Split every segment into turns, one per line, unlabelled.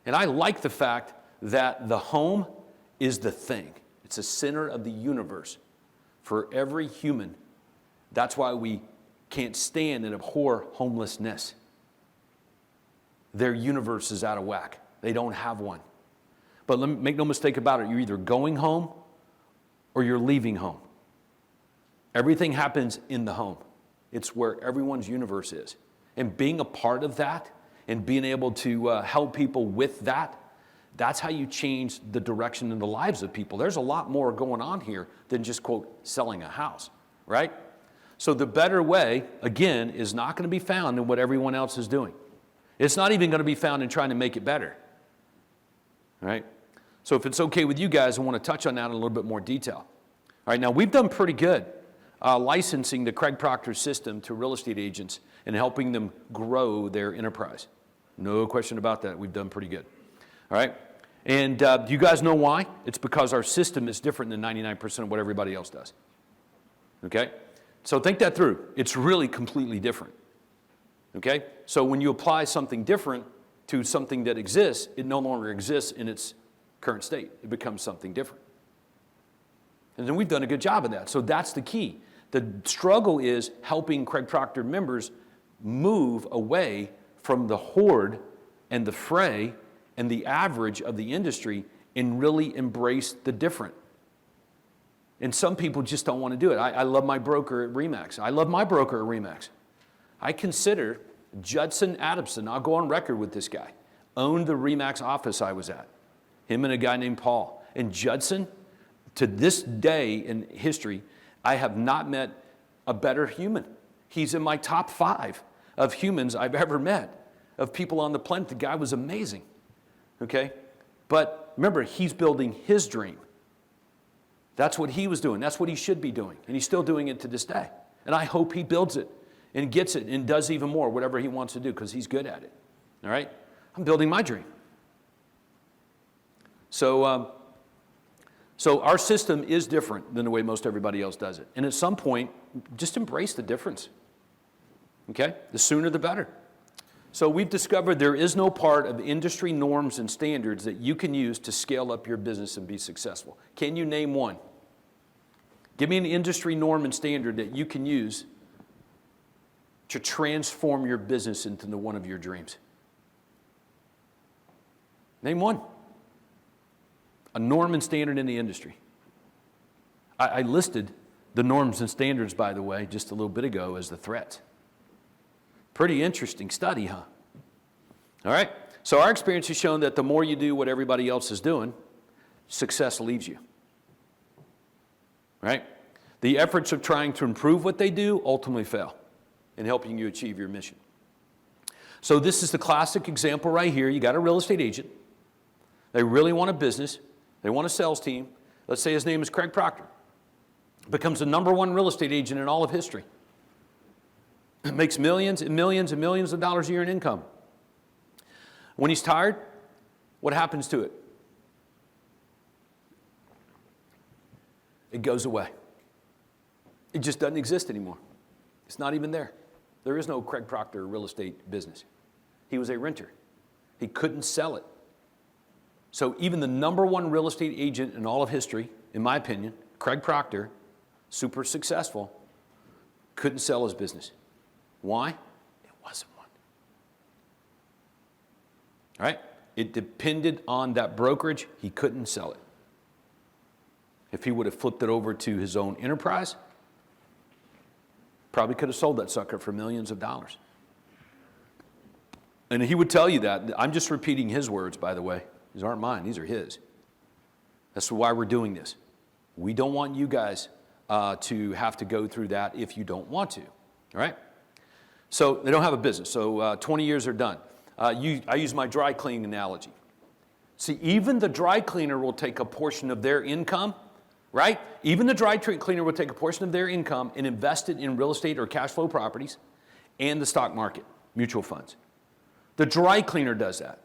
And I like the fact that the home is the thing. It's the center of the universe for every human. That's why we can't stand and abhor homelessness. Their universe is out of whack. They don't have one. But make no mistake about it, you're either going home or you're leaving home. Everything happens in the home. It's where everyone's universe is. And being a part of that and being able to help people with that, that's how you change the direction in the lives of people. There's a lot more going on here than just, quote, selling a house, right? So the better way, again, is not going to be found in what everyone else is doing. It's not even going to be found in trying to make it better, right? So if it's okay with you guys, I want to touch on that in a little bit more detail. All right, now we've done pretty good licensing the Craig Proctor system to real estate agents and helping them grow their enterprise. No question about that. We've done pretty good. All right, and do you guys know why? It's because our system is different than 99% of what everybody else does. Okay, so think that through. It's really completely different. Okay, so when you apply something different to something that exists, it no longer exists in its current state. It becomes something different. And then we've done a good job of that. So that's the key. The struggle is helping Craig Proctor members move away from the horde and the fray and the average of the industry and really embrace the different. And some people just don't want to do it. I love my broker at RE/MAX. I love my broker at RE/MAX. I consider Judson Adamson, I'll go on record with this guy, owned the RE/MAX office I was at. Him and a guy named Paul. And Judson, to this day in history, I have not met a better human. He's in my top 5 of humans I've ever met, of people on the planet. The guy was amazing, okay? But remember, he's building his dream. That's what he was doing. That's what he should be doing. And he's still doing it to this day. And I hope he builds it and gets it and does even more, whatever he wants to do, because he's good at it, all right? I'm building my dream. So our system is different than the way most everybody else does it. And at some point, just embrace the difference. Okay? The sooner the better. So we've discovered there is no part of industry norms and standards that you can use to scale up your business and be successful. Can you name one? Give me an industry norm and standard that you can use to transform your business into the one of your dreams. Name one. A norm and standard in the industry. I listed the norms and standards, by the way, just a little bit ago as the threats. Pretty interesting study, huh? All right. So our experience has shown that the more you do what everybody else is doing, success leaves you. Right? The efforts of trying to improve what they do ultimately fail in helping you achieve your mission. So this is the classic example right here. You got a real estate agent. They really want a business. They want a sales team. Let's say his name is Craig Proctor. Becomes the #1 real estate agent in all of history. Makes millions and millions and millions of dollars a year in income. When he's tired, what happens to it? It goes away. It just doesn't exist anymore. It's not even there. There is no Craig Proctor real estate business. He was a renter. He couldn't sell it. So even the #1 real estate agent in all of history, in my opinion, Craig Proctor, super successful, couldn't sell his business. Why? It wasn't one. All right? It depended on that brokerage. He couldn't sell it. If he would have flipped it over to his own enterprise, probably could have sold that sucker for millions of dollars. And he would tell you that. I'm just repeating his words, by the way. These aren't mine. These are his. That's why we're doing this. We don't want you guys to have to go through that if you don't want to. All right? So they don't have a business. So 20 years are done. I use my dry cleaning analogy. See, even the dry cleaner will take a portion of their income, right? Even the dry cleaner will take a portion of their income and invest it in real estate or cash flow properties and the stock market, mutual funds. The dry cleaner does that.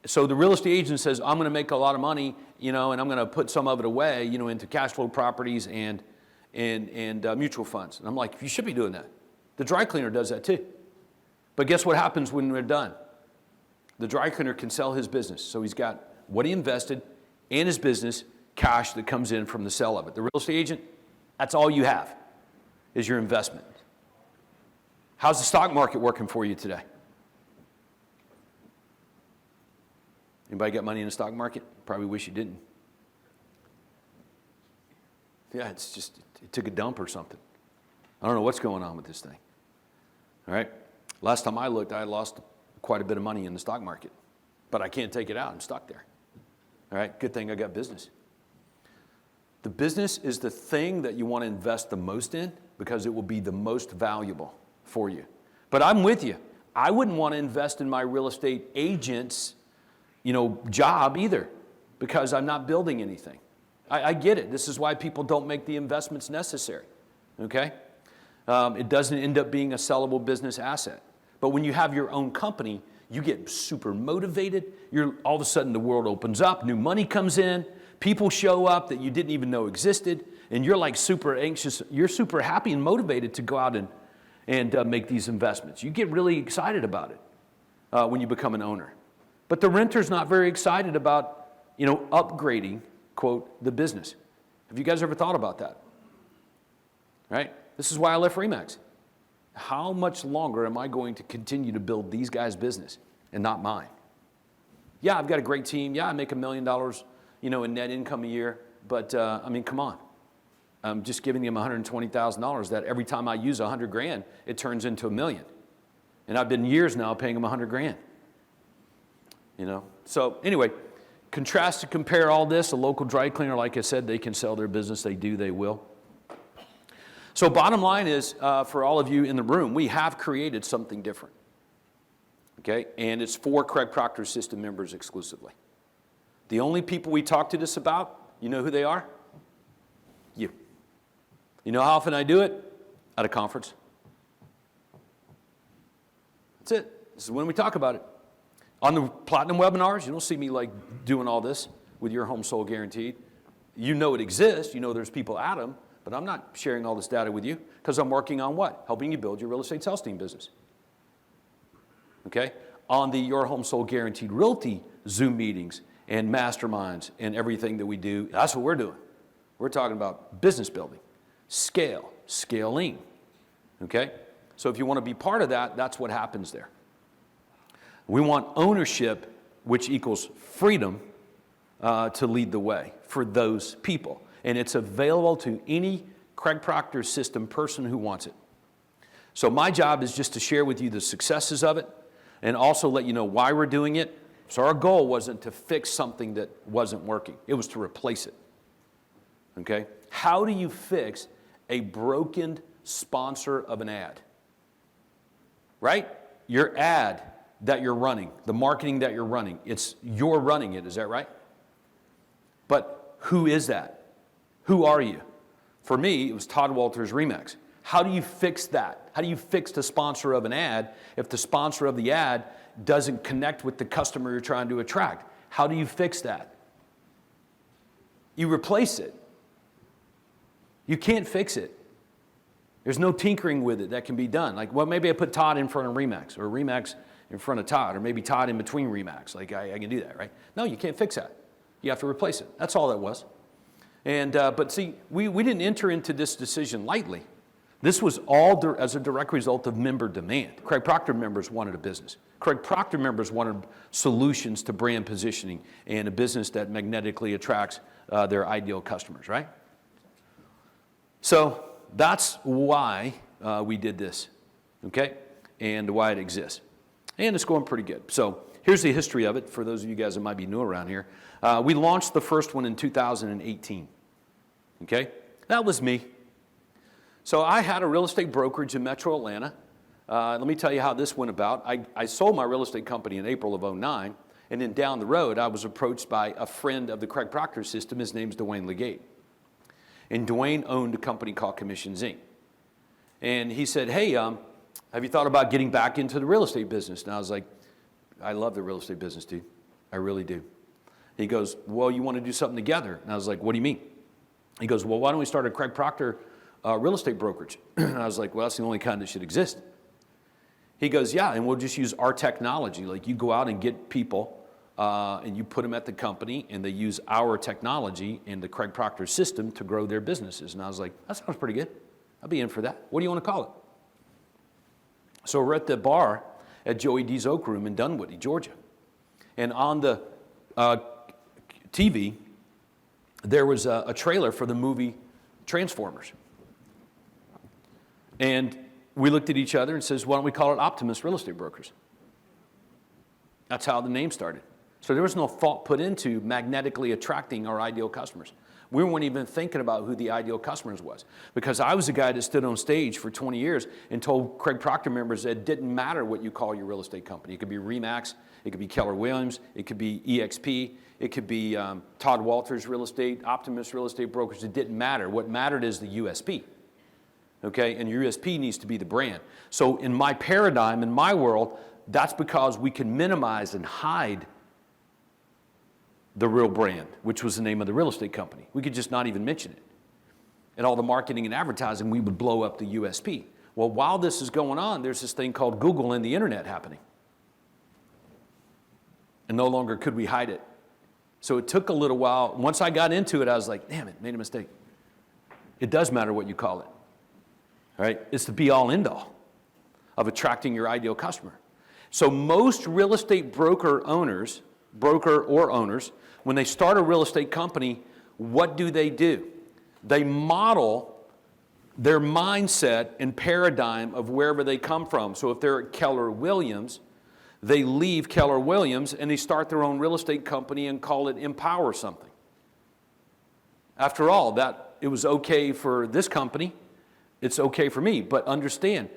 So the real estate agent says, I'm going to make a lot of money, and I'm going to put some of it away, into cash flow properties and mutual funds. And I'm like, you should be doing that. The dry cleaner does that too. But guess what happens when they're done? The dry cleaner can sell his business. So he's got what he invested and his business, cash that comes in from the sale of it. The real estate agent, that's all you have is your investment. How's the stock market working for you today? Anybody got money in the stock market? Probably wish you didn't. Yeah, it's just, it took a dump or something. I don't know what's going on with this thing. All right? Last time I looked, I had lost quite a bit of money in the stock market. But I can't take it out. I'm stuck there. All right? Good thing I got business. The business is the thing that you want to invest the most in because it will be the most valuable for you. But I'm with you. I wouldn't want to invest in my real estate agent's, job either because I'm not building anything. I get it. This is why people don't make the investments necessary. Okay? It doesn't end up being a sellable business asset. But when you have your own company, you get super motivated. All of a sudden the world opens up, new money comes in, people show up that you didn't even know existed, and you're like super anxious. You're super happy and motivated to go out and make these investments. You get really excited about it when you become an owner. But the renter's not very excited about, upgrading, quote, the business. Have you guys ever thought about that? Right? This is why I left Remax. How much longer am I going to continue to build these guys' business and not mine? Yeah, I've got a great team. Yeah, I make $1 million, in net income a year. But, come on. I'm just giving them $120,000 that every time I use $100,000, it turns into $1 million. And I've been years now paying them $100,000. So anyway, contrast to compare all this. A local dry cleaner, like I said, they can sell their business. They do, they will. So bottom line is, for all of you in the room, we have created something different. Okay? And it's for Craig Proctor's system members exclusively. The only people we talk to this about, you know who they are? You. You know how often I do it? At a conference. That's it. This is when we talk about it. On the Platinum webinars, you don't see me like doing all this with your home sold guaranteed. You know it exists. You know there's people at them. But I'm not sharing all this data with you because I'm working on what? Helping you build your real estate sales team business. Okay? On the Your Home Sold Guaranteed Realty Zoom meetings and masterminds and everything that we do, that's what we're doing. We're talking about business building, scaling. Okay? So if you want to be part of that, that's what happens there. We want ownership, which equals freedom, to lead the way for those people. And it's available to any Craig Proctor system person who wants it. So my job is just to share with you the successes of it and also let you know why we're doing it. So our goal wasn't to fix something that wasn't working. It was to replace it. Okay? How do you fix a broken sponsor of an ad? Right? Your ad that you're running, the marketing that you're running, you're running it, is that right? But who is that? Who are you? For me, it was Todd Walters Remax. How do you fix that? How do you fix the sponsor of an ad if the sponsor of the ad doesn't connect with the customer you're trying to attract? How do you fix that? You replace it. You can't fix it. There's no tinkering with it that can be done. Like, well, maybe I put Todd in front of Remax, or Remax in front of Todd, or maybe Todd in between Remax. Like, I can do that, right? No, you can't fix that. You have to replace it. That's all that was. And but see, we didn't enter into this decision lightly. This was all as a direct result of member demand. Craig Proctor members wanted a business. Craig Proctor members wanted solutions to brand positioning and a business that magnetically attracts their ideal customers, right? So that's why we did this, okay? And why it exists. And it's going pretty good. So here's the history of it for those of you guys that might be new around here. We launched the first one in 2018. Okay? That was me. So I had a real estate brokerage in Metro Atlanta. Let me tell you how this went about. I sold my real estate company in April of 2009, and then down the road, I was approached by a friend of the Craig Proctor system. His name's Dwayne Legate. And Dwayne owned a company called Commissions Inc. And he said, hey, have you thought about getting back into the real estate business? And I was like, I love the real estate business, dude. I really do. He goes, well, you want to do something together? And I was like, what do you mean? He goes, well, why don't we start a Craig Proctor real estate brokerage? And I was like, well, that's the only kind that should exist. He goes, yeah, and we'll just use our technology. Like you go out and get people and you put them at the company and they use our technology and the Craig Proctor system to grow their businesses. And I was like, that sounds pretty good. I'll be in for that. What do you want to call it? So we're at the bar at Joey D's Oak Room in Dunwoody, Georgia. And on the TV, there was a trailer for the movie Transformers. And we looked at each other and says, why don't we call it Optimus Real Estate Brokers? That's how the name started. So there was no thought put into magnetically attracting our ideal customers. We weren't even thinking about who the ideal customers was. Because I was a guy that stood on stage for 20 years and told Craig Proctor members that it didn't matter what you call your real estate company. It could be RE/MAX, it could be Keller Williams, it could be EXP, it could be Todd Walters Real Estate, Optimus Real Estate Brokers. It didn't matter. What mattered is the USP. Okay, and your USP needs to be the brand. So in my paradigm, in my world, that's because we can minimize and hide the real brand, which was the name of the real estate company. We could just not even mention it. And all the marketing and advertising, we would blow up the USP. Well, while this is going on, there's this thing called Google and the internet happening. And no longer could we hide it. So it took a little while. Once I got into it, I was like, damn it, made a mistake. It does matter what you call it. All right? It's the be-all, end-all of attracting your ideal customer. So most real estate broker or owners, when they start a real estate company, what do? They model their mindset and paradigm of wherever they come from. So if they're at Keller Williams, they leave Keller Williams and they start their own real estate company and call it Empower something. After all, that it was okay for this company, it's okay for me. But understand,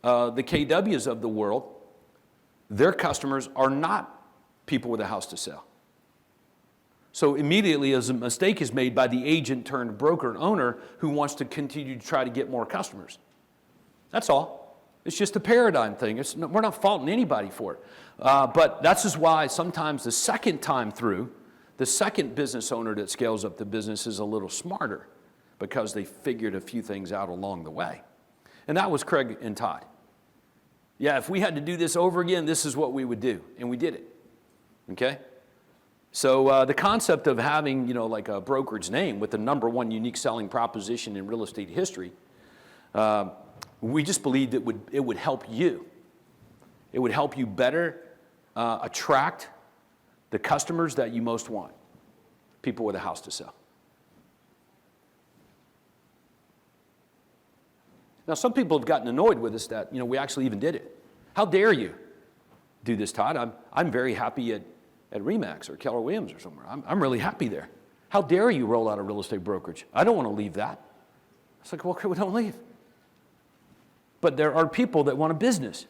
the KWs of the world, their customers are not people with a house to sell. So immediately as a mistake is made by the agent turned broker and owner who wants to continue to try to get more customers. That's all. It's just a paradigm thing. We're not faulting anybody for it. But that's just why sometimes the second time through, the second business owner that scales up the business is a little smarter because they figured a few things out along the way. And that was Craig and Todd. Yeah, if we had to do this over again, this is what we would do. And we did it. Okay? So the concept of having, like a brokerage name with the #1 unique selling proposition in real estate history, we just believed it would help you. It would help you better attract the customers that you most want, people with a house to sell. Now, some people have gotten annoyed with us that, we actually even did it. How dare you do this, Todd? I'm very happy at RE/MAX or Keller Williams or somewhere. I'm really happy there. How dare you roll out a real estate brokerage? I don't want to leave that. It's like, well, we don't leave. But there are people that want a business.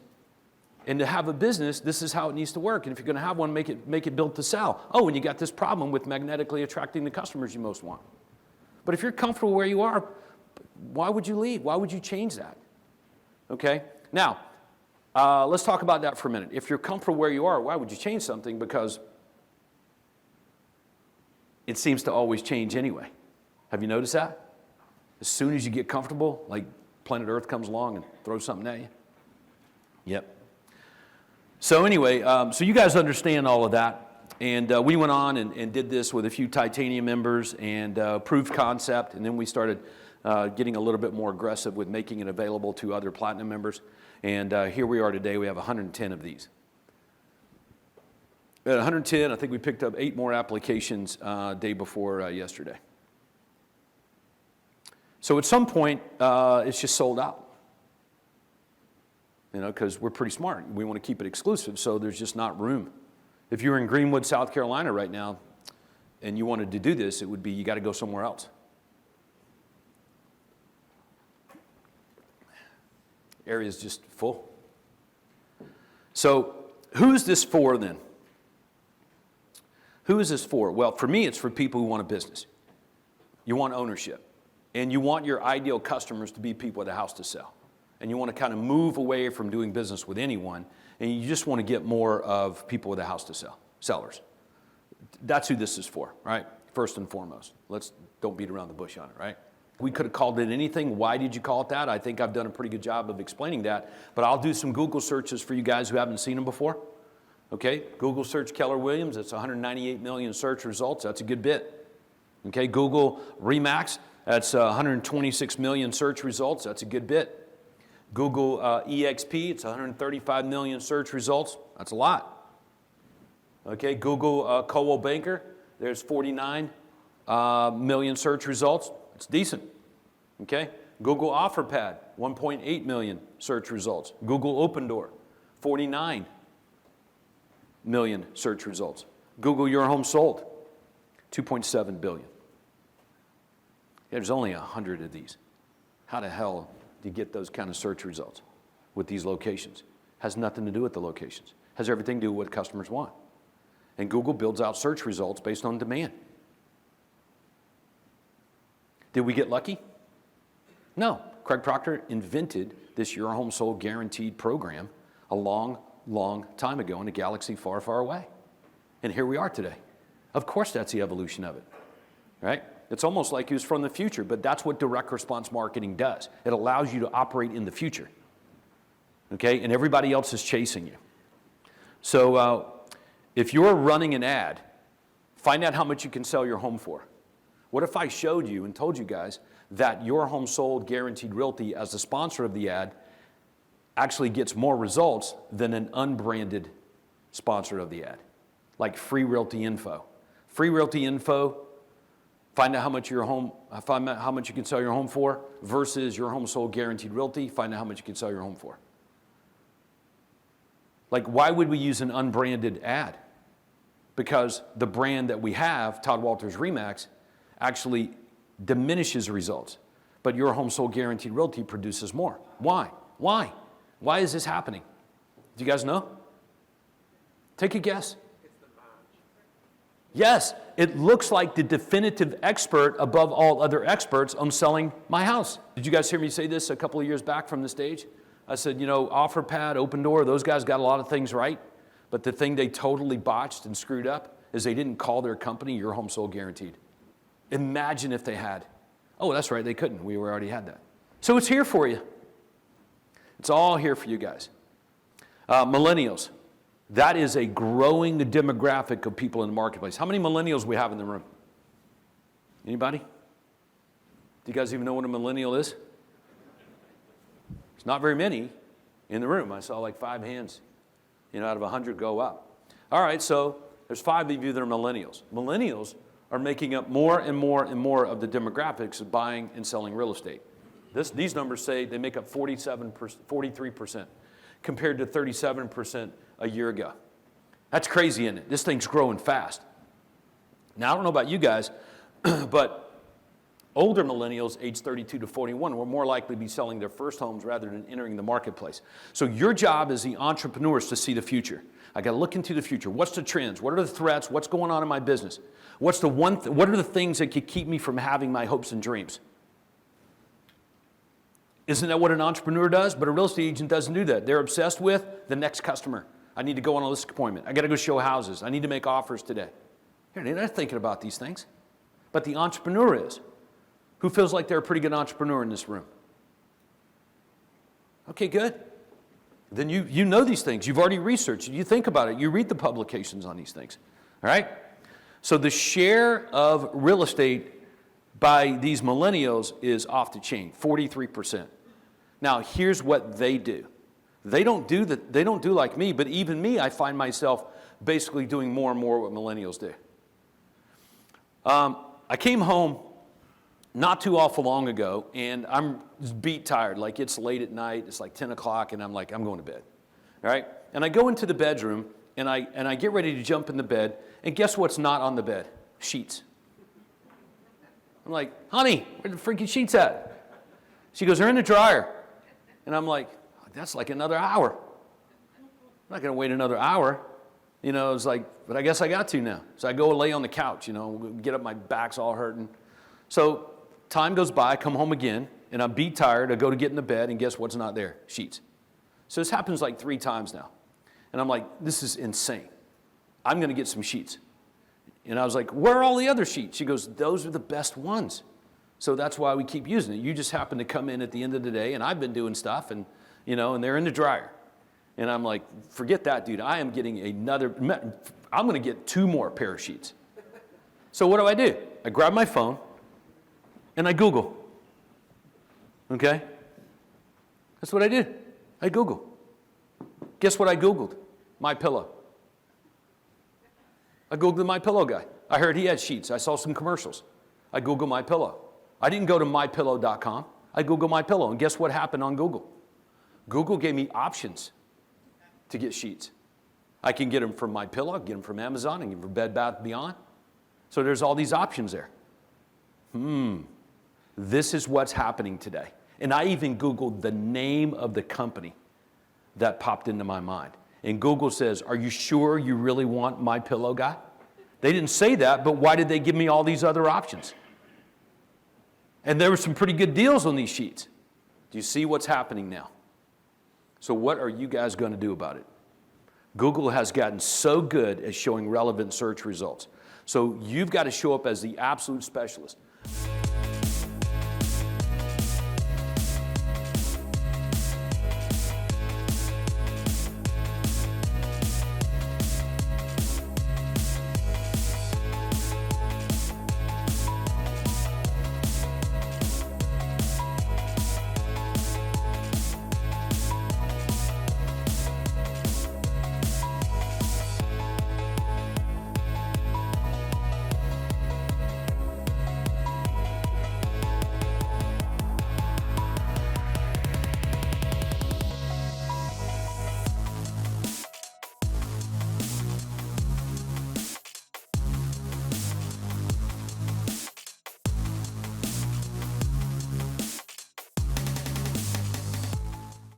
And to have a business, this is how it needs to work. And if you're going to have one, make it built to sell. Oh, and you got this problem with magnetically attracting the customers you most want. But if you're comfortable where you are, why would you leave? Why would you change that? Okay? Now, let's talk about that for a minute. If you're comfortable where you are, why would you change something? Because it seems to always change anyway. Have you noticed that? As soon as you get comfortable, like planet Earth comes along and throws something at you. Yep. So anyway, so you guys understand all of that. And we went on and did this with a few titanium members and proved concept. And then we started getting a little bit more aggressive with making it available to other platinum members. And here we are today. We have 110 of these. At 110, I think we picked up 8 more applications day before yesterday. So at some point, it's just sold out. Because we're pretty smart. We want to keep it exclusive, so there's just not room. If you were in Greenwood, South Carolina right now, and you wanted to do this, it would be you got to go somewhere else. Area's just full. So who is this for then? Who is this for? Well, for me, it's for people who want a business. You want ownership. And you want your ideal customers to be people with a house to sell. And you want to kind of move away from doing business with anyone, and you just want to get more of people with a house to sell, sellers. That's who this is for, right? First and foremost. Don't beat around the bush on it, right? We could have called it anything. Why did you call it that? I think I've done a pretty good job of explaining that. But I'll do some Google searches for you guys who haven't seen them before. Okay, Google search Keller Williams. That's 198 million search results. That's a good bit. Okay, Google Remax. That's 126 million search results. That's a good bit. Google EXP. It's 135 million search results. That's a lot. Okay, Google Coldwell Banker. There's 49 million search results. It's decent. Okay, Google OfferPad, 1.8 million search results. Google Open Door, 49 million search results. Google Your Home Sold, 2.7 billion. There's only 100 of these. How the hell do you get those kind of search results with these locations? Has nothing to do with the locations. Has everything to do with what customers want. And Google builds out search results based on demand. Did we get lucky? No. Craig Proctor invented this Your Home Sold Guaranteed program a long, long time ago in a galaxy far, far away. And here we are today. Of course that's the evolution of it, right? It's almost like he was from the future, but that's what direct response marketing does. It allows you to operate in the future, okay? And everybody else is chasing you. So if you're running an ad, find out how much you can sell your home for. What if I showed you and told you guys that Your Home Sold Guaranteed Realty, as the sponsor of the ad, actually gets more results than an unbranded sponsor of the ad, like Free Realty Info. Free Realty Info, find out how much find out how much you can sell your home for, versus Your Home Sold Guaranteed Realty, find out how much you can sell your home for. Like, why would we use an unbranded ad? Because the brand that we have, Todd Walters Remax, actually diminishes results. But Your Home Sold Guaranteed Realty produces more. Why? Why? Why is this happening? Do you guys know? Take a guess. Yes, it looks like the definitive expert above all other experts on selling my house. Did you guys hear me say this a couple of years back from the stage? I said, you know, OfferPad, Open Door, those guys got a lot of things right. But the thing they totally botched and screwed up is they didn't call their company Your Home Sold Guaranteed. Imagine if they had. Oh, that's right, they couldn't. We already had that. So it's here for you. It's all here for you guys. Millennials. That is a growing demographic of people in the marketplace. How many millennials we have in the room? Anybody? Do you guys even know what a millennial is? It's not very many in the room. I saw like 5 hands, out of 100 go up. All right, so there's 5 of you that are millennials. Millennials are making up more and more and more of the demographics of buying and selling real estate. These numbers say they make up 43% compared to 37% a year ago. That's crazy, isn't it? This thing's growing fast. Now, I don't know about you guys, but older millennials, age 32 to 41, were more likely to be selling their first homes rather than entering the marketplace. So your job as the entrepreneur is to see the future. I got to look into the future. What's the trends? What are the threats? What's going on in my business? What are the things that could keep me from having my hopes and dreams? Isn't that what an entrepreneur does? But a real estate agent doesn't do that. They're obsessed with the next customer. I need to go on a listing appointment. I got to go show houses. I need to make offers today. They're not thinking about these things. But the entrepreneur is. Who feels like they're a pretty good entrepreneur in this room? Okay, good. Then you know these things. You've already researched. You think about it. You read the publications on these things. All right? So the share of real estate by these millennials is off the chain, 43%. Now, here's what they do. They don't do like me, but even me, I find myself basically doing more and more what millennials do. I came home not too awful long ago, and I'm beat tired. Like, it's late at night. It's like 10 o'clock, and I'm like, I'm going to bed. All right? And I go into the bedroom, and I get ready to jump in the bed, and guess what's not on the bed? Sheets. I'm like, honey, where the freaking sheets at? She goes, they're in the dryer. And I'm like, that's like another hour. I'm not going to wait another hour. It's like, but I guess I got to now. So I go lay on the couch, get up, my back's all hurting. So time goes by, I come home again, and I'm beat tired. I go to get in the bed, and guess what's not there? Sheets. So this happens like 3 times now. And I'm like, this is insane. I'm going to get some sheets. And I was like, where are all the other sheets? She goes, those are the best ones. So that's why we keep using it. You just happen to come in at the end of the day, and I've been doing stuff, and and they're in the dryer. And I'm like, forget that, dude. I am getting I'm going to get 2 more pair of sheets. So what do? I grab my phone, and I Google. Okay? That's what I did. I Google. Guess what I Googled? My pillow. I Googled my pillow guy. I heard he had sheets. I saw some commercials. I Googled my pillow. I didn't go to mypillow.com. I Googled my pillow, and guess what happened on Google? Google gave me options to get sheets. I can get them from My Pillow, I can get them from Amazon, I can get them from Bed Bath & Beyond. So there's all these options there. This is what's happening today. And I even Googled the name of the company that popped into my mind. And Google says, are you sure you really want My Pillow guy? They didn't say that, but why did they give me all these other options? And there were some pretty good deals on these sheets. Do you see what's happening now? So what are you guys going to do about it? Google has gotten so good at showing relevant search results. So you've got to show up as the absolute specialist.